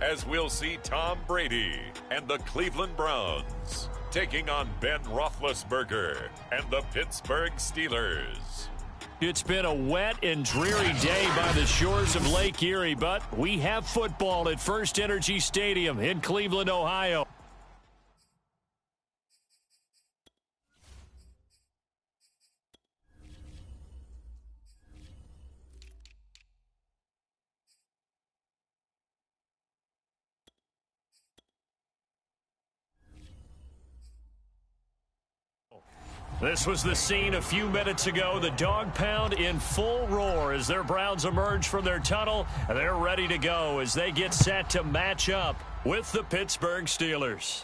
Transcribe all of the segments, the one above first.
as we'll see Tom Brady and the Cleveland Browns taking on Ben Roethlisberger and the Pittsburgh Steelers. It's been a wet and dreary day by the shores of Lake Erie, but we have football at First Energy Stadium in Cleveland, Ohio. This was the scene a few minutes ago. The dog pound in full roar as their Browns emerge from their tunnel. They're ready to go as they get set to match up with the Pittsburgh Steelers.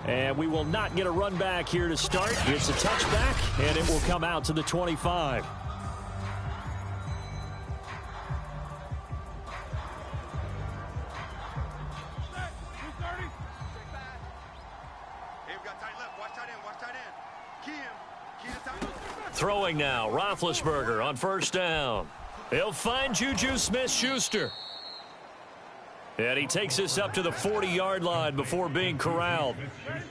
And we will not get a run back here to start. It's a touchback, and it will come out to the 25. Throwing now, Roethlisberger on first down. He'll find Juju Smith-Schuster. And he takes us up to the 40-yard line before being corralled.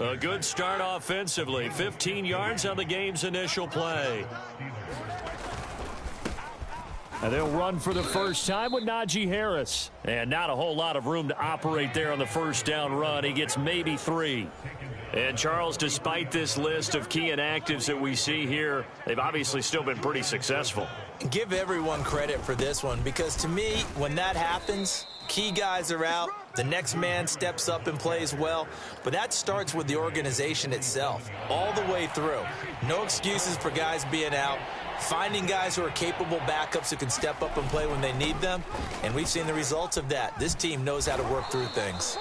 A good start offensively. 15 yards on the game's initial play. And they'll run for the first time with Najee Harris. And not a whole lot of room to operate there on the first down run. He gets maybe 3. And, Charles, despite this list of key inactives that we see here, they've obviously still been pretty successful. Give everyone credit for this one because, to me, when that happens, key guys are out, the next man steps up and plays well, but that starts with the organization itself all the way through. No excuses for guys being out, finding guys who are capable backups who can step up and play when they need them, and we've seen the results of that. This team knows how to work through things.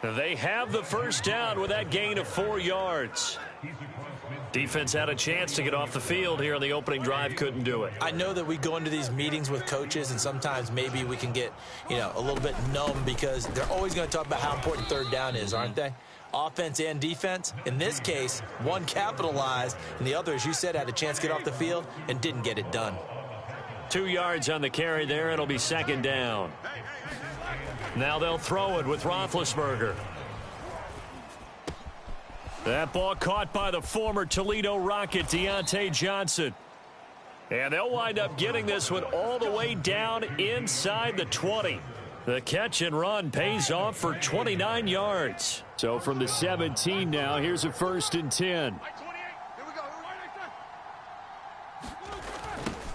They have the first down with that gain of 4 yards. Defense had a chance to get off the field here on the opening drive, couldn't do it. I know that we go into these meetings with coaches, and sometimes maybe we can get, a little bit numb because they're always going to talk about how important third down is, aren't they? Offense and defense. In this case, one capitalized, and the other, as you said, had a chance to get off the field and didn't get it done. 2 yards on the carry there. It'll be second down. Now they'll throw it with Roethlisberger. That ball caught by the former Toledo Rocket, Deontay Johnson. And they'll wind up getting this one all the way down inside the 20. The catch and run pays off for 29 yards. So from the 17 now, here's a 1st and 10.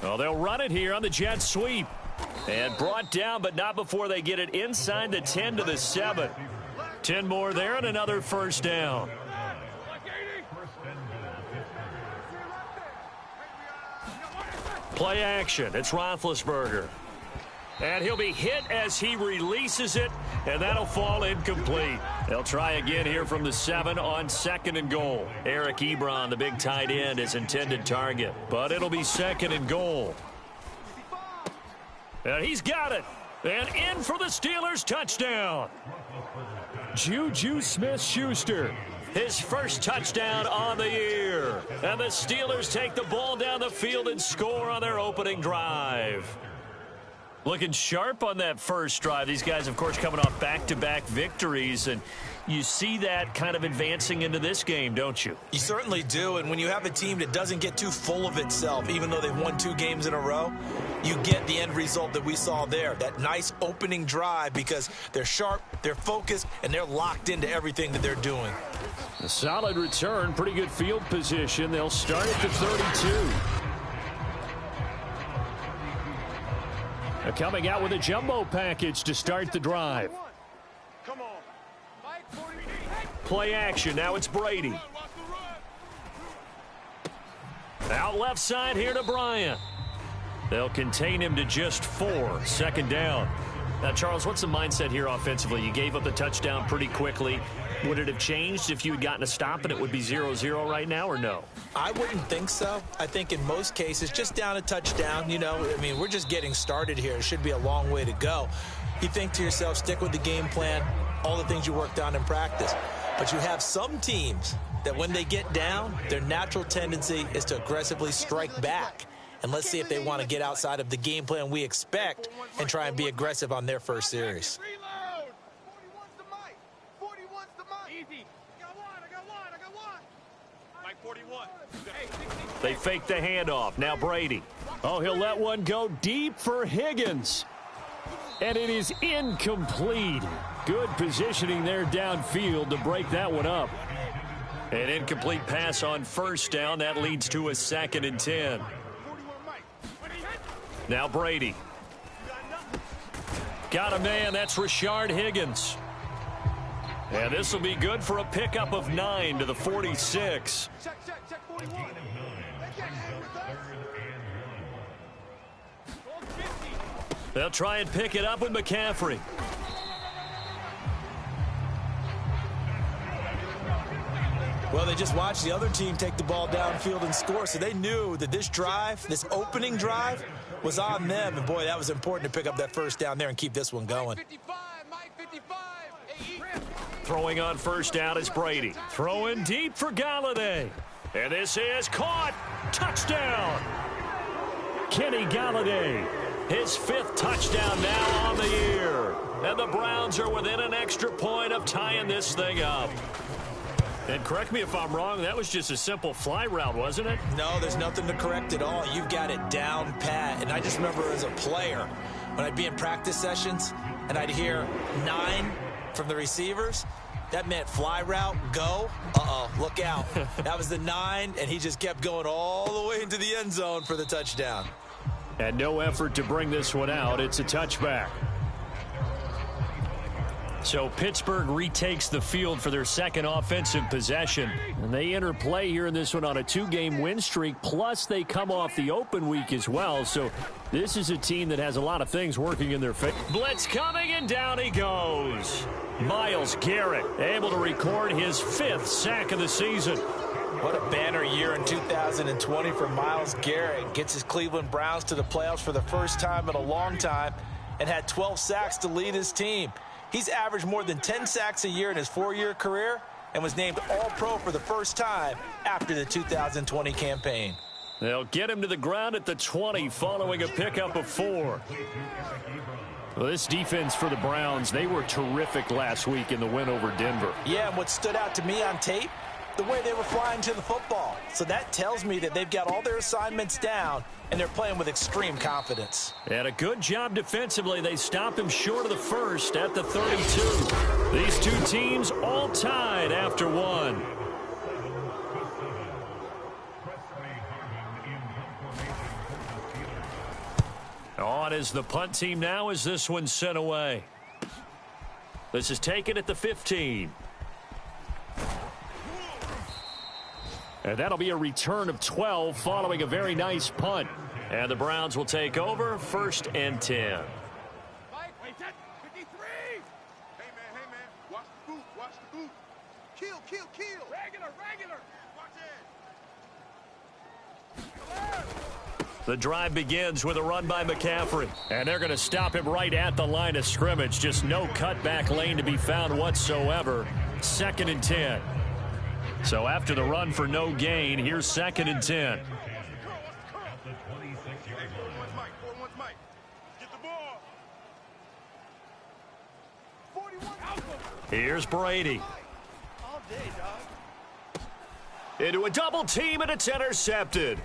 Well, they'll run it here on the jet sweep. And brought down, but not before they get it inside the 10 to the 7. 10 more there and another first down. Play action. It's Roethlisberger. And he'll be hit as he releases it, and that'll fall incomplete. They'll try again here from the 7 on 2nd and goal. Eric Ebron, the big tight end, is intended target, but it'll be 2nd and goal. And he's got it. And in for the Steelers touchdown. Juju Smith-Schuster. His first touchdown on the year. And the Steelers take the ball down the field and score on their opening drive. Looking sharp on that first drive. These guys, of course, coming off back-to-back victories. And you see that kind of advancing into this game, don't you? You certainly do. And when you have a team that doesn't get too full of itself, even though they've won 2 games in a row, you get the end result that we saw there. That nice opening drive because they're sharp, they're focused, and they're locked into everything that they're doing. A solid return, pretty good field position. They'll start at the 32. They're coming out with a jumbo package to start the drive. Play action. Now it's Brady. Out left side here to Bryant. They'll contain him to just 4. 2nd down. Now, Charles, what's the mindset here offensively? You gave up the touchdown pretty quickly. Would it have changed if you had gotten a stop and it would be 0-0 right now, or no? I wouldn't think so. I think in most cases, just down a touchdown, we're just getting started here. It should be a long way to go. You think to yourself, stick with the game plan, all the things you worked on in practice. But you have some teams that when they get down, their natural tendency is to aggressively strike back. And let's see if they want to get outside of the game plan we expect and try and be aggressive on their first series. They fake the handoff. Now Brady. Oh, he'll let one go deep for Higgins. And it is incomplete. Good positioning there downfield to break that one up. An incomplete pass on first down. That leads to a 2nd and 10. Now Brady. Got a man. That's Rashard Higgins. And this will be good for a pickup of 9 to the 46. They'll try and pick it up with McCaffrey. Well, they just watched the other team take the ball downfield and score, so they knew that this drive, this opening drive, was on them. And, boy, that was important to pick up that first down there and keep this one going. Throwing on first down is Brady. Throwing deep for Galladay. And this is caught. Touchdown. Kenny Galladay. His 5th touchdown now on the year. And the Browns are within an extra point of tying this thing up. And correct me if I'm wrong, that was just a simple fly route, wasn't it? No, there's nothing to correct at all. You've got it down pat. And I just remember as a player, when I'd be in practice sessions and I'd hear 9 from the receivers, that meant fly route, go. Uh-oh, look out. That was the 9, and he just kept going all the way into the end zone for the touchdown. And no effort to bring this one out. It's a touchback. So Pittsburgh retakes the field for their 2nd offensive possession. And they enter play here in this one on a 2-game win streak, plus they come off the open week as well. So this is a team that has a lot of things working in their favor. Blitz coming, and down he goes. Myles Garrett able to record his 5th sack of the season. What a banner year in 2020 for Myles Garrett. Gets his Cleveland Browns to the playoffs for the first time in a long time and had 12 sacks to lead his team. He's averaged more than 10 sacks a year in his 4-year career and was named All-Pro for the first time after the 2020 campaign. They'll get him to the ground at the 20 following a pickup of 4. Well, this defense for the Browns, they were terrific last week in the win over Denver. Yeah, and what stood out to me on tape, the way they were flying to the football. So that tells me that they've got all their assignments down, and they're playing with extreme confidence. And a good job defensively. They stop him short of the first at the 32. These two teams all tied after 1. On is the punt team now as this one's sent away. This is taken at the 15. And that'll be a return of 12 following a very nice punt. And the Browns will take over 1st and 10. Hey, man. Watch the boot. Watch the boot. Kill. Regular. Watch it. The drive begins with a run by McCaffrey. And they're going to stop him right at the line of scrimmage. Just no cutback lane to be found whatsoever. 2nd and 10. So after the run for no gain, here's 2nd and 10. Here's Brady. Into a double team, and it's intercepted.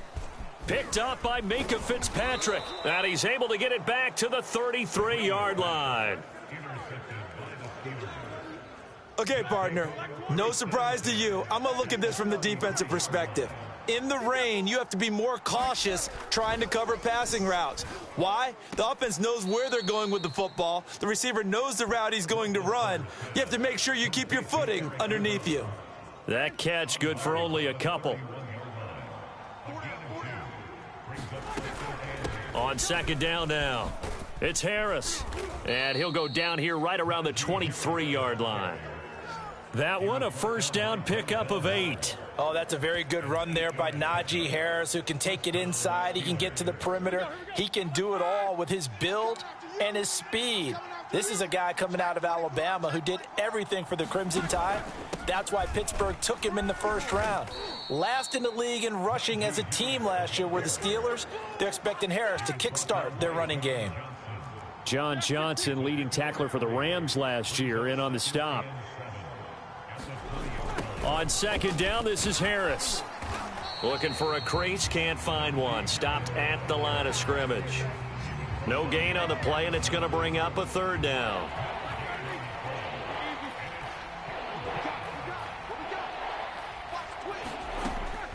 Picked up by Minkah Fitzpatrick. And he's able to get it back to the 33-yard line. Okay, partner, no surprise to you. I'm going to look at this from the defensive perspective. In the rain, you have to be more cautious trying to cover passing routes. Why? The offense knows where they're going with the football. The receiver knows the route he's going to run. You have to make sure you keep your footing underneath you. That catch good for only a couple. On 2nd down now, it's Harris. And he'll go down here right around the 23-yard line. That one a 1st down pickup of 8. Oh, that's a very good run there by Najee Harris, who can take it inside. He can get to the perimeter. He can do it all with his build and his speed. This is a guy coming out of Alabama who did everything for the Crimson Tide. That's why Pittsburgh took him in the first round. Last in the league in rushing as a team last year were the Steelers. They're expecting Harris to kickstart their running game. John Johnson, leading tackler for the Rams last year, in on the stop. On second down, this is Harris. Looking for a crease, can't find one. Stopped at the line of scrimmage. No gain on the play, and it's going to bring up a third down.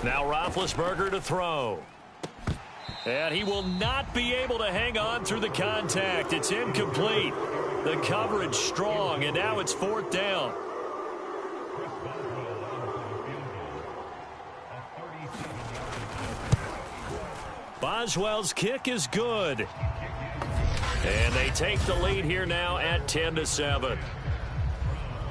Now Roethlisberger to throw. And he will not be able to hang on through the contact. It's incomplete. The coverage strong, and now it's fourth down. Boswell's kick is good. And they take the lead here now at 10-7.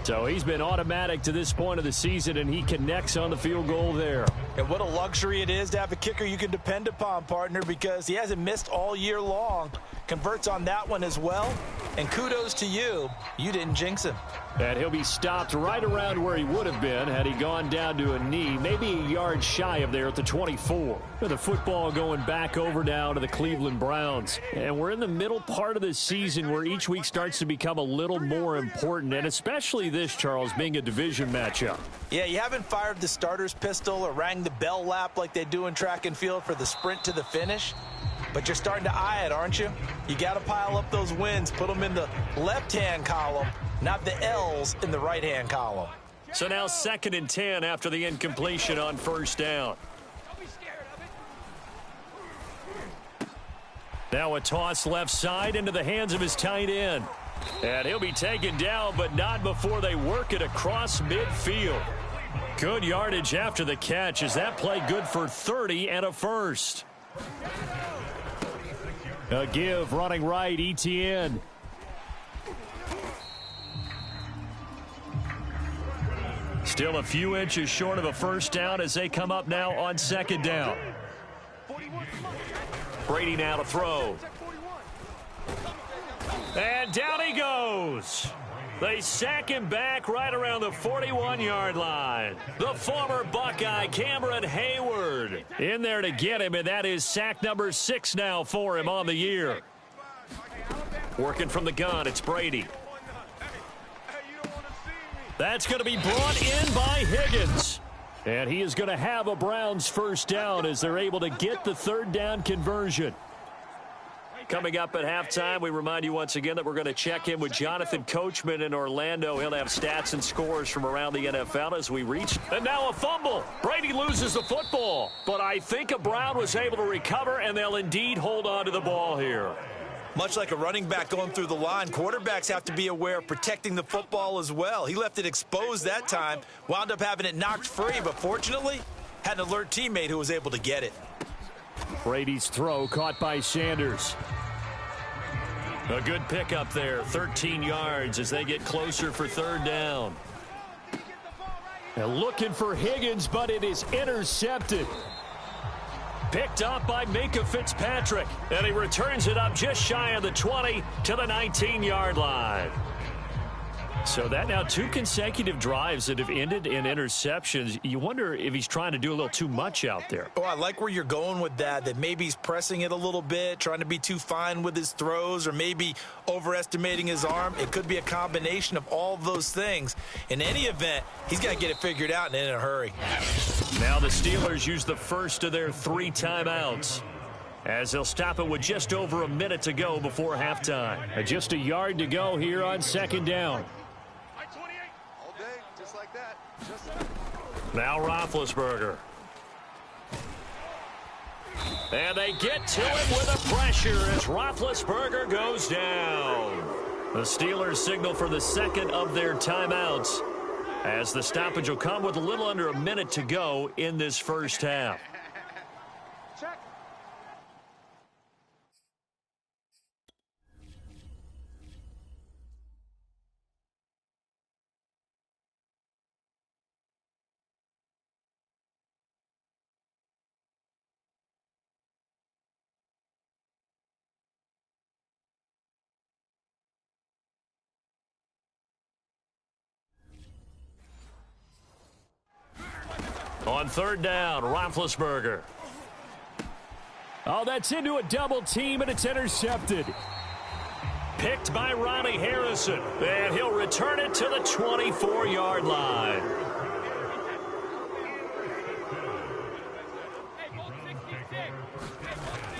So he's been automatic to this point of the season, and he connects on the field goal there. And what a luxury it is to have a kicker you can depend upon, partner, because he hasn't missed all year long. Converts on that one as well. And kudos to you. You didn't jinx him. And he'll be stopped right around where he would have been had he gone down to a knee, maybe a yard shy of there at the 24. The football going back over now to the Cleveland Browns. And we're in the middle part of the season where each week starts to become a little more important, and especially this, Charles, being a division matchup. Yeah, you haven't fired the starter's pistol or rang the bell lap like they do in track and field for the sprint to the finish. But you're starting to eye it, aren't you? You got to pile up those wins, put them in the left-hand column, not the L's in the right-hand column. So now 2nd and 10 after the incompletion on first down. Now a toss left side into the hands of his tight end. And he'll be taken down, but not before they work it across midfield. Good yardage after the catch. Is that play good for 30 and a first? A give running right, Etienne. Still a few inches short of a first down as they come up now on second down. Brady now to throw. And down he goes. They sack him back right around the 41-yard line. The former Buckeye, Cameron Hayward, in there to get him, and that is sack number 6 now for him on the year. Working from the gun, it's Brady. That's going to be brought in by Higgins. And he is going to have a Browns first down as they're able to get the third down conversion. Coming up at halftime, we remind you once again that we're going to check in with Jonathan Coachman in Orlando. He'll have stats and scores from around the NFL as we reach. And now a fumble. Brady loses the football. But I think a Brown was able to recover, and they'll indeed hold on to the ball here. Much like a running back going through the line, quarterbacks have to be aware of protecting the football as well. He left it exposed that time, wound up having it knocked free, but fortunately, had an alert teammate who was able to get it. Brady's throw caught by Sanders. A good pickup there, 13 yards as they get closer for third down. And looking for Higgins, but it is intercepted. Picked up by Minkah Fitzpatrick, and he returns it up just shy of the 20 to the 19-yard line. So that now 2 consecutive drives that have ended in interceptions. You wonder if he's trying to do a little too much out there. Oh, I like where you're going with that maybe he's pressing it a little bit, trying to be too fine with his throws, or maybe overestimating his arm. It could be a combination of all of those things. In any event, he's got to get it figured out and in a hurry. Now the Steelers use the first of their 3 timeouts, as they'll stop it with just over a minute to go before halftime. Just a yard to go here on second down. Now Roethlisberger. And they get to him with a pressure as Roethlisberger goes down. The Steelers signal for the second of their timeouts, as the stoppage will come with a little under a minute to go in this first half. On third down, Roethlisberger. Oh, that's into a double team, and it's intercepted. Picked by Ronnie Harrison, and he'll return it to the 24-yard line.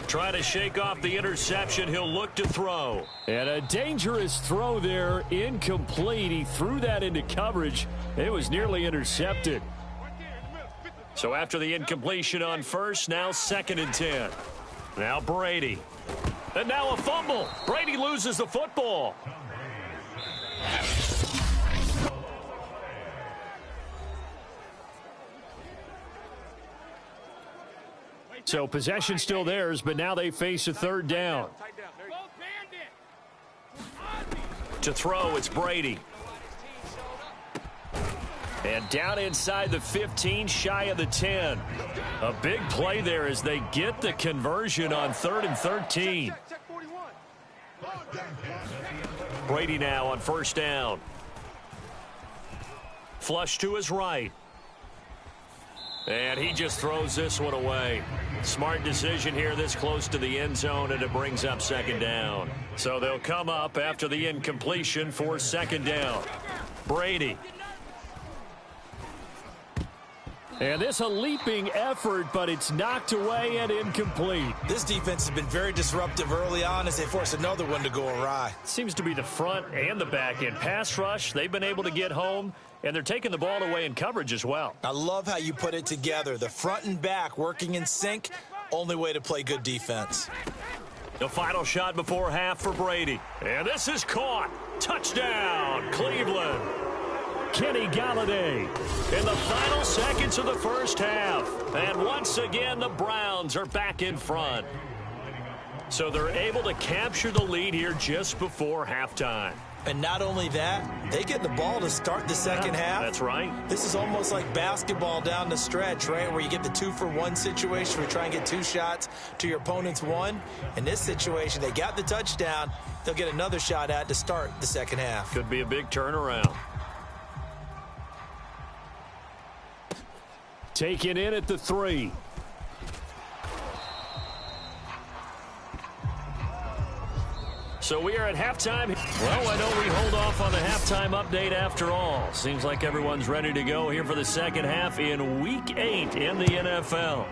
Trying to shake off the interception. He'll look to throw. And a dangerous throw there, incomplete. He threw that into coverage. It was nearly intercepted. So after the incompletion on first, now 2nd and 10. Now Brady. And now a fumble. Brady loses the football. So possession still theirs, but now they face a third down. To throw, it's Brady. And down inside the 15, shy of the 10. A big play there as they get the conversion on 3rd and 13. Brady now on first down. Flush to his right. And he just throws this one away. Smart decision here this close to the end zone, and it brings up 2nd down. So they'll come up after the incompletion for 2nd down. Brady. And this a leaping effort, but it's knocked away and incomplete. This defense has been very disruptive early on as they force another one to go awry. Seems to be the front and the back end. Pass rush, they've been able to get home, and they're taking the ball away in coverage as well. I love how you put it together. The front and back working in sync, only way to play good defense. The final shot before half for Brady. And this is caught. Touchdown, Cleveland. Kenny Galladay. In the final seconds of the first half. And once again, the Browns are back in front. So they're able to capture the lead here just before halftime. And not only that, they get the ball to start the second half. That's right. This is almost like basketball down the stretch, right, where you get the 2-for-1 situation where you try and get 2 shots to your opponent's 1. In this situation, they got the touchdown. They'll get another shot at to start the second half. Could be a big turnaround. Taken in at the 3. So we are at halftime. Well, I know we hold off on the halftime update after all. Seems like everyone's ready to go here for the second half in Week 8 in the NFL.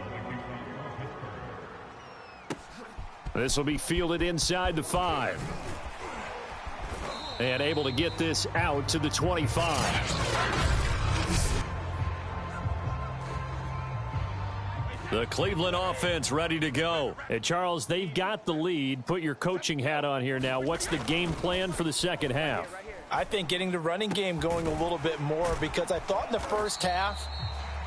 This will be fielded inside the 5. And able to get this out to the 25. The Cleveland offense ready to go. Hey, Charles, they've got the lead. Put your coaching hat on here now. What's the game plan for the second half? I think getting the running game going a little bit more, because I thought in the first half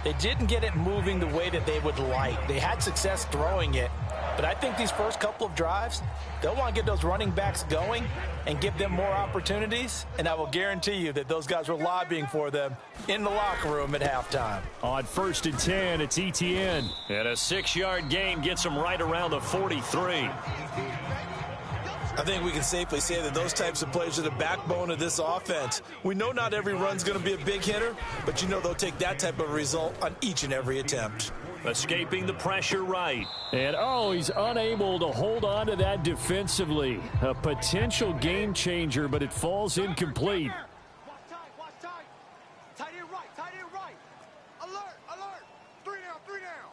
they didn't get it moving the way that they would like. They had success throwing it, but I think these first couple of drives, they'll want to get those running backs going and give them more opportunities, and I will guarantee you that those guys were lobbying for them in the locker room at halftime. On 1st and 10, it's Etienne. And a 6-yard gain gets them right around the 43. I think we can safely say that those types of plays are the backbone of this offense. We know not every run's going to be a big hitter, but you know they'll take that type of result on each and every attempt. Escaping the pressure right. And, he's unable to hold on to that defensively. A potential game changer, but it falls incomplete. Watch time. Tight end right. Alert. 3 down.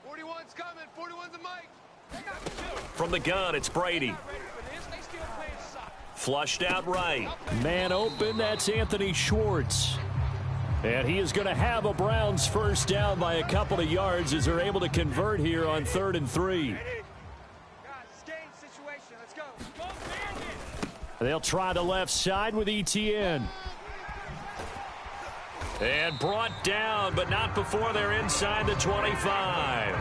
41's coming. 41's the mic. From the gun, it's Brady. Flushed out right. Man open, that's Anthony Schwartz. And he is going to have a Browns first down by a couple of yards as they're able to convert here on 3rd and 3. They'll try the left side with Etienne. And brought down, but not before they're inside the 25.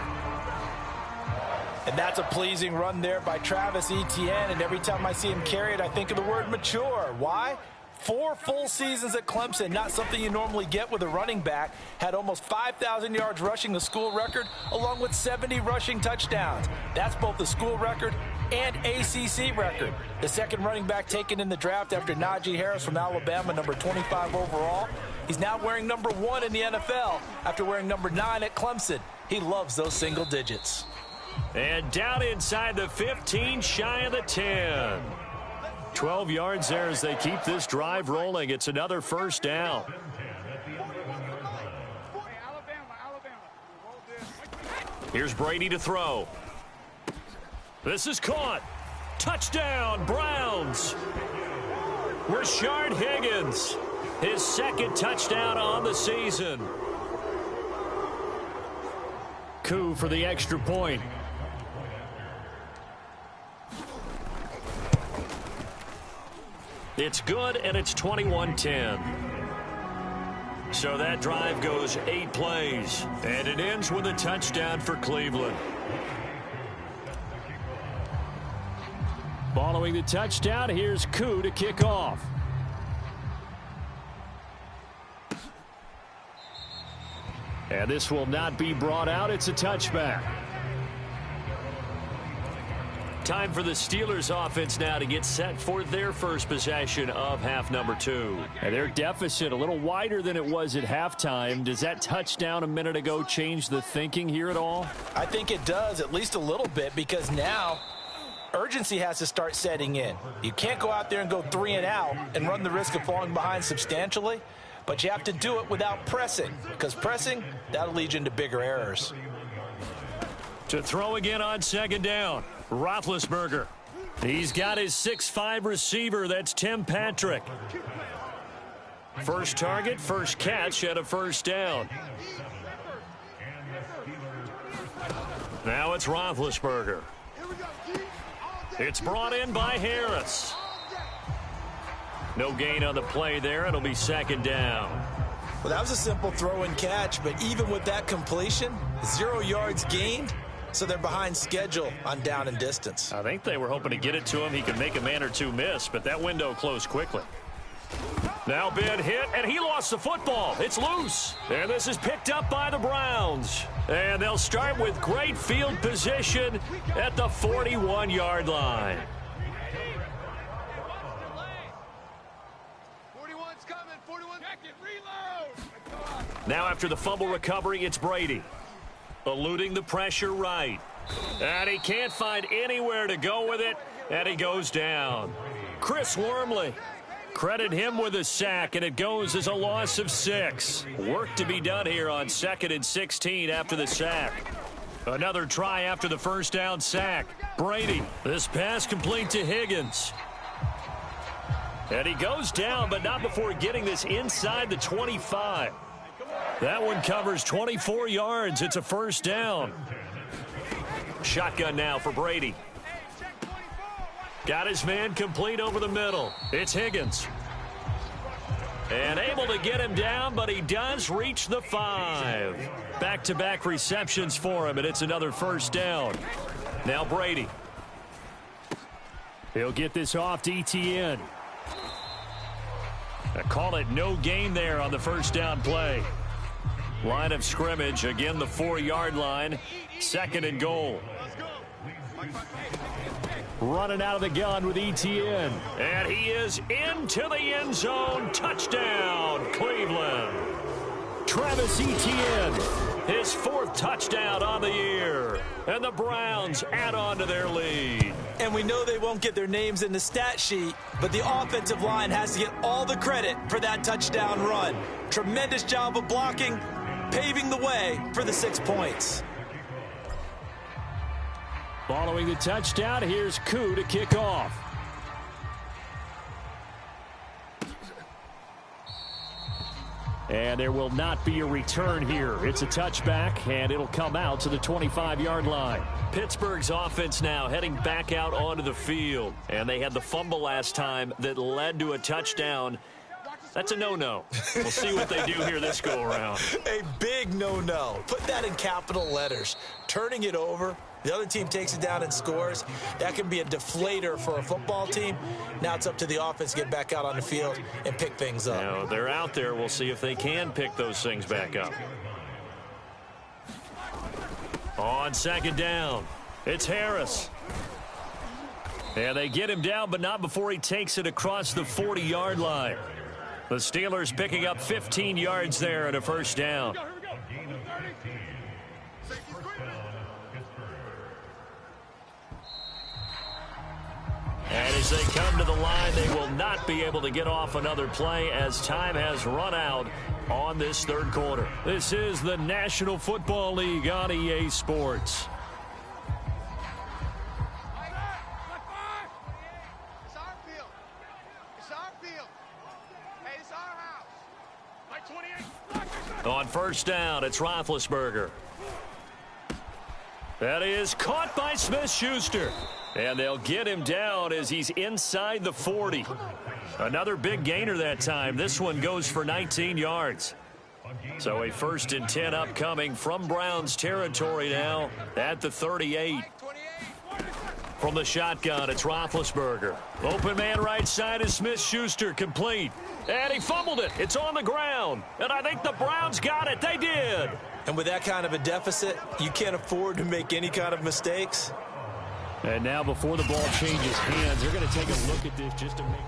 And that's a pleasing run there by Travis Etienne, and every time I see him carry it, I think of the word mature. Why? 4 full seasons at Clemson, not something you normally get with a running back. Had almost 5,000 yards rushing, the school record, along with 70 rushing touchdowns. That's both the school record and ACC record. The second running back taken in the draft after Najee Harris from Alabama, number 25 overall. He's now wearing number 1 in the NFL after wearing number 9 at Clemson. He loves those single digits. And down inside the 15, shy of the 10. 12 yards there as they keep this drive rolling. It's another first down. Here's Brady to throw. This is caught. Touchdown, Browns. Rashard Higgins, his second touchdown on the season. Coup for the extra point. It's good, and it's 21-10. So that drive goes 8 plays, and it ends with a touchdown for Cleveland. Following the touchdown, here's Coup to kick off. And this will not be brought out. It's a touchback. Time for the Steelers offense now to get set for their first possession of half number 2. And their deficit a little wider than it was at halftime. Does that touchdown a minute ago change the thinking here at all? I think it does, at least a little bit, because now urgency has to start setting in. You can't go out there and go 3 and out and run the risk of falling behind substantially, but you have to do it without pressing, because pressing, that'll lead you into bigger errors. To throw again on second down, Roethlisberger. He's got his 6'5" receiver. That's Tim Patrick. First target, first catch, and a first down. Now it's Roethlisberger. It's brought in by Harris. No gain on the play there. It'll be second down. Well, that was a simple throw and catch, but even with that completion, 0 yards gained, so they're behind schedule on down and distance. I think they were hoping to get it to him. He could make a man or two miss, but that window closed quickly. Now Ben hit, and he lost the football. It's loose. And this is picked up by the Browns. And they'll start with great field position at the 41-yard line. 41's coming. 41. Check it. Reload. Now after the fumble recovery, it's Brady. Eluding the pressure right. And he can't find anywhere to go with it, and he goes down. Chris Wormley. Credit him with a sack, and it goes as a loss of 6. Work to be done here on 2nd and 16 after the sack. Another try after the first down sack. Brady, this pass complete to Higgins. And he goes down, but not before getting this inside the 25. That one covers 24 yards. It's a first down. Shotgun now for Brady. Got his man complete over the middle. It's Higgins. And able to get him down, but he does reach the 5. Back-to-back receptions for him, and it's another first down. Now Brady. He'll get this off to Etienne. I call it no gain there on the first down play. Line of scrimmage, again the 4-yard line. 2nd and goal. Running out of the gun with Etienne. And he is into the end zone. Touchdown, Cleveland. Travis Etienne, his 4th touchdown on the year. And the Browns add on to their lead. And we know they won't get their names in the stat sheet, but the offensive line has to get all the credit for that touchdown run. Tremendous job of blocking, paving the way for the 6 points. Following the touchdown, here's Coup to kick off. And there will not be a return here. It's a touchback, and it'll come out to the 25-yard line. Pittsburgh's offense now heading back out onto the field. And they had the fumble last time that led to a touchdown. That's a no-no. We'll see what they do here this go-around. A big no-no. Put that in capital letters. Turning it over, the other team takes it down and scores. That can be a deflator for a football team. Now it's up to the offense to get back out on the field and pick things up. Now, they're out there. We'll see if they can pick those things back up. On 2nd down, it's Harris. And they get him down, but not before he takes it across the 40-yard line. The Steelers picking up 15 yards there and a first down. And as they come to the line, they will not be able to get off another play as time has run out on this third quarter. This is the National Football League on EA Sports. It's our field. It's our field. Hey, it's our house. Like 28. On first down, it's Roethlisberger. That is caught by Smith-Schuster. And they'll get him down as he's inside the 40. Another big gainer that time. This one goes for 19 yards. So a 1st and 10 upcoming from Browns territory now at the 38. From the shotgun, it's Roethlisberger. Open man right side is Smith-Schuster, complete. And he fumbled it. It's on the ground. And I think the Browns got it. They did. And with that kind of a deficit, you can't afford to make any kind of mistakes. And now before the ball changes hands, they're going to take a look at this just to make...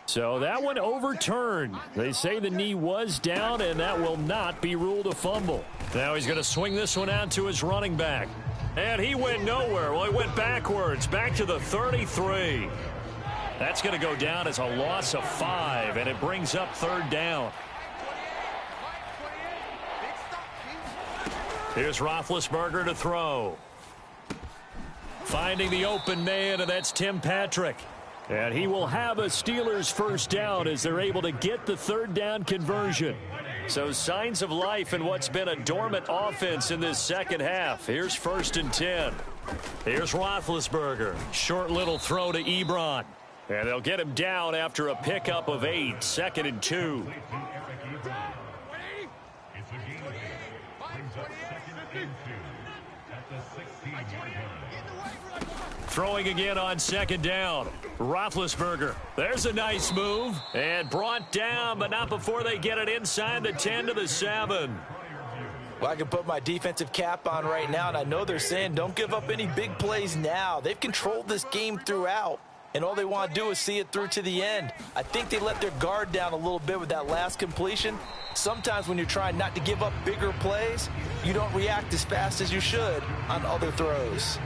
So that one overturned. They say the knee was down, and that will not be ruled a fumble. Now he's going to swing this one out to his running back. And he went nowhere. Well, he went backwards, back to the 33. That's going to go down as a loss of 5, and it brings up third down. Here's Roethlisberger to throw. Finding the open man, and that's Tim Patrick. And he will have a Steelers first down as they're able to get the third down conversion. So signs of life in what's been a dormant offense in this second half. Here's 1st and 10. Here's Roethlisberger. Short little throw to Ebron. And they'll get him down after a pickup of 8. 2nd and 2. Throwing again on 2nd down. Roethlisberger. There's a nice move. And brought down, but not before they get it inside the 10 to the 7. Well, I can put my defensive cap on right now, and I know they're saying don't give up any big plays now. They've controlled this game throughout, and all they want to do is see it through to the end. I think they let their guard down a little bit with that last completion. Sometimes when you're trying not to give up bigger plays, you don't react as fast as you should on other throws.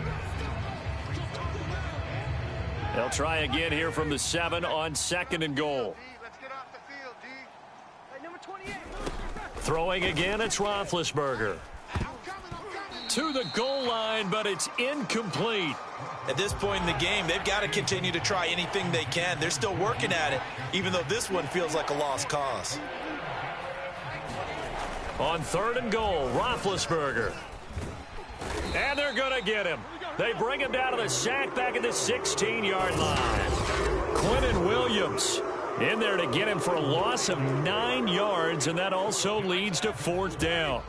They'll try again here from the 7 on 2nd and goal. Let's get off the field, D. Hey, number 28. Throwing again, it's Roethlisberger. To the goal line, but it's incomplete. At this point in the game, they've got to continue to try anything they can. They're still working at it, even though this one feels like a lost cause. On 3rd and goal, Roethlisberger. And they're going to get him. They bring him down to the sack back at the 16-yard line. Quentin Williams in there to get him for a loss of 9 yards, and that also leads to 4th down.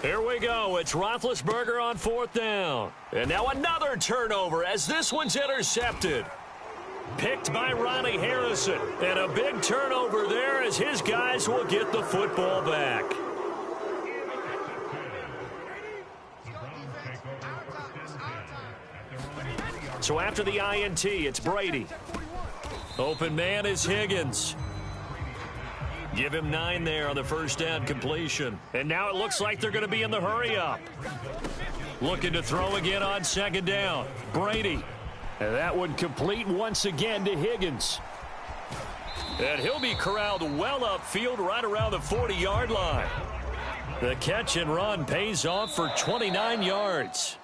Here we go. It's Roethlisberger on 4th down. And now another turnover as this one's intercepted. Picked by Ronnie Harrison. And a big turnover there as his guys will get the football back. So after the INT, it's Brady. Open man is Higgins. Give him 9 there on the first down completion. And now it looks like they're going to be in the hurry-up. Looking to throw again on 2nd down. Brady. And that one complete once again to Higgins. And he'll be corralled well upfield right around the 40-yard line. The catch and run pays off for 29 yards.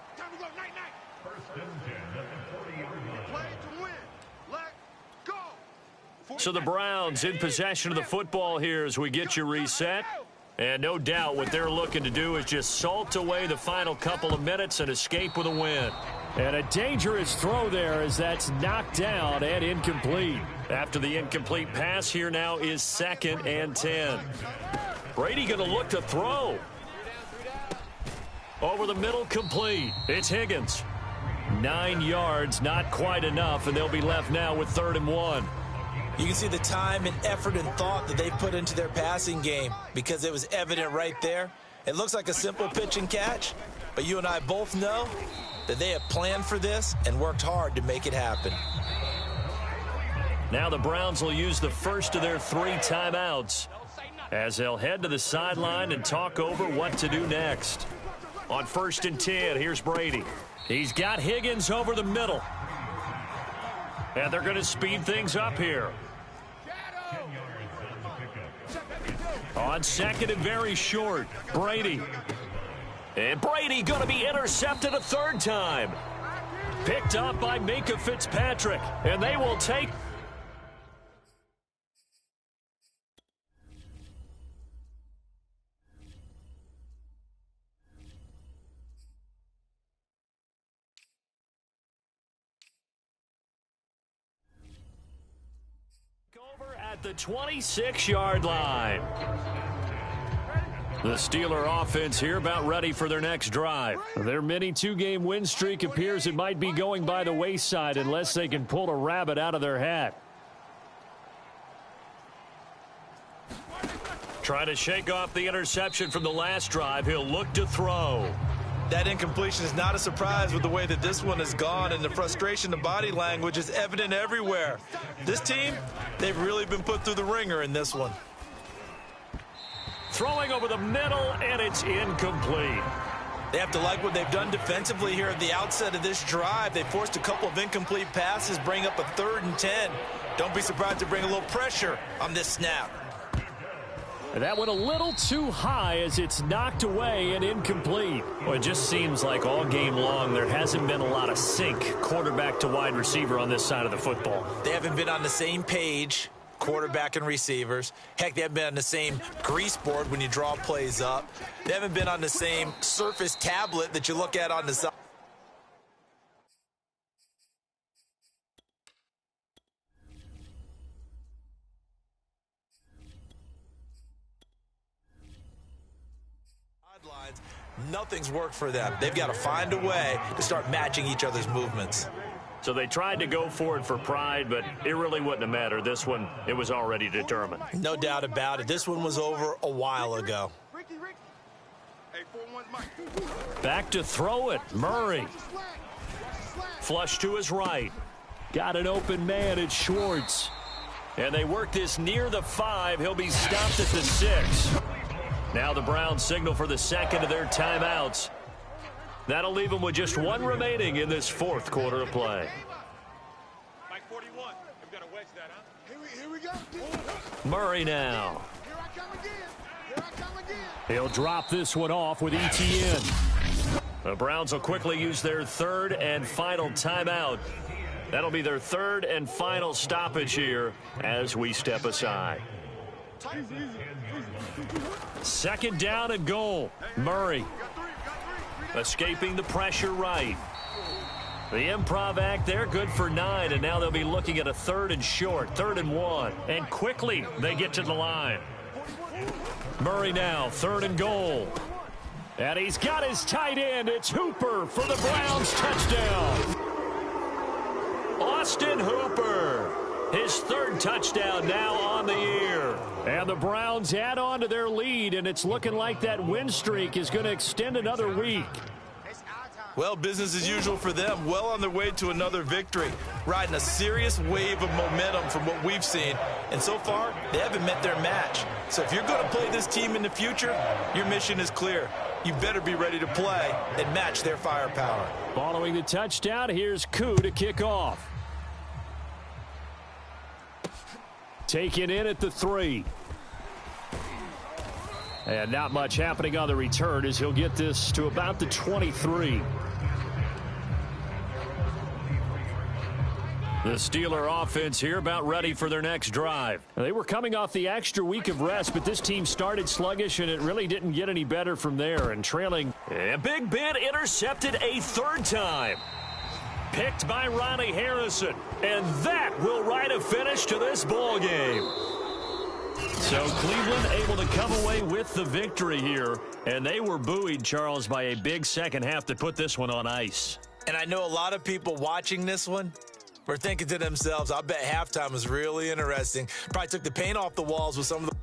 So the Browns in possession of the football here as we get you reset. And no doubt what they're looking to do is just salt away the final couple of minutes and escape with a win. And a dangerous throw there as that's knocked down and incomplete. After the incomplete pass, here now is 2nd and 10. Brady going to look to throw. Over the middle, complete. It's Higgins. 9 yards, not quite enough, and they'll be left now with 3rd and 1. You can see the time and effort and thought that they put into their passing game because it was evident right there. It looks like a simple pitch and catch, but you and I both know that they have planned for this and worked hard to make it happen. Now the Browns will use the first of their 3 timeouts as they'll head to the sideline and talk over what to do next. On 1st and 10, here's Brady. He's got Higgins over the middle. And they're going to speed things up here. On 2nd and very short, Brady. And Brady going to be intercepted a 3rd time. Picked up by Minkah Fitzpatrick. And they will take... over at the 26-yard line. The Steeler offense here about ready for their next drive. Their mini 2-game win streak appears it might be going by the wayside unless they can pull a rabbit out of their hat. Trying to shake off the interception from the last drive. He'll look to throw. That incompletion is not a surprise with the way that this one has gone, and the frustration, the body language is evident everywhere. This team, they've really been put through the ringer in this one. Throwing over the middle, and it's incomplete. They have to like what they've done defensively here at the outset of this drive. They forced a couple of incomplete passes, bring up a 3rd and 10. Don't be surprised to bring a little pressure on this snap. And that went a little too high as it's knocked away and incomplete. Well, it just seems like all game long there hasn't been a lot of sync quarterback to wide receiver on this side of the football. They haven't been on the same page, quarterback and receivers. Heck, they haven't been on the same grease board when you draw plays up. They haven't been on the same Surface tablet that you look at on the side. Nothing's worked for them. They've got to find a way to start matching each other's movements. So they tried to go for it for pride, but it really wouldn't have mattered. This one, it was already determined. No doubt about it. This one was over a while ago. Back to throw it. Murray. Flush to his right. Got an open man. It's Schwartz. And they work this near the 5. He'll be stopped at the 6. Now the Browns signal for the 2nd of their timeouts. That'll leave them with just 1 remaining in this 4th quarter of play. Mike 41. We've got to wedge that, huh? Here we go. Murray now. Here I come again. Here I come again. He'll drop this one off with ETN. The Browns will quickly use their 3rd and final timeout. That'll be their 3rd and final stoppage here as we step aside. 2nd down and goal. Murray escaping the pressure right. The improv act there, good for 9, and now they'll be looking at a 3rd and short, 3rd and 1. And quickly they get to the line. Murray now, 3rd and goal. And he's got his tight end. It's Hooper for the Browns touchdown. Austin Hooper. His 3rd touchdown now on the year. And the Browns add on to their lead, and it's looking like that win streak is going to extend another week. Well, business as usual for them. Well on their way to another victory. Riding a serious wave of momentum from what we've seen. And so far, they haven't met their match. So if you're going to play this team in the future, your mission is clear. You better be ready to play and match their firepower. Following the touchdown, here's Koo to kick off. Taken in at the 3. And not much happening on the return as he'll get this to about the 23. The Steeler offense here about ready for their next drive. They were coming off the extra week of rest, but this team started sluggish, and it really didn't get any better from there. And trailing, and Big Ben intercepted a 3rd time. Picked by Ronnie Harrison. And that will write a finish to this ball game. So Cleveland able to come away with the victory here. And they were buoyed, Charles, by a big second half to put this one on ice. And I know a lot of people watching this one were thinking to themselves, I bet halftime was really interesting. Probably took the paint off the walls with some of the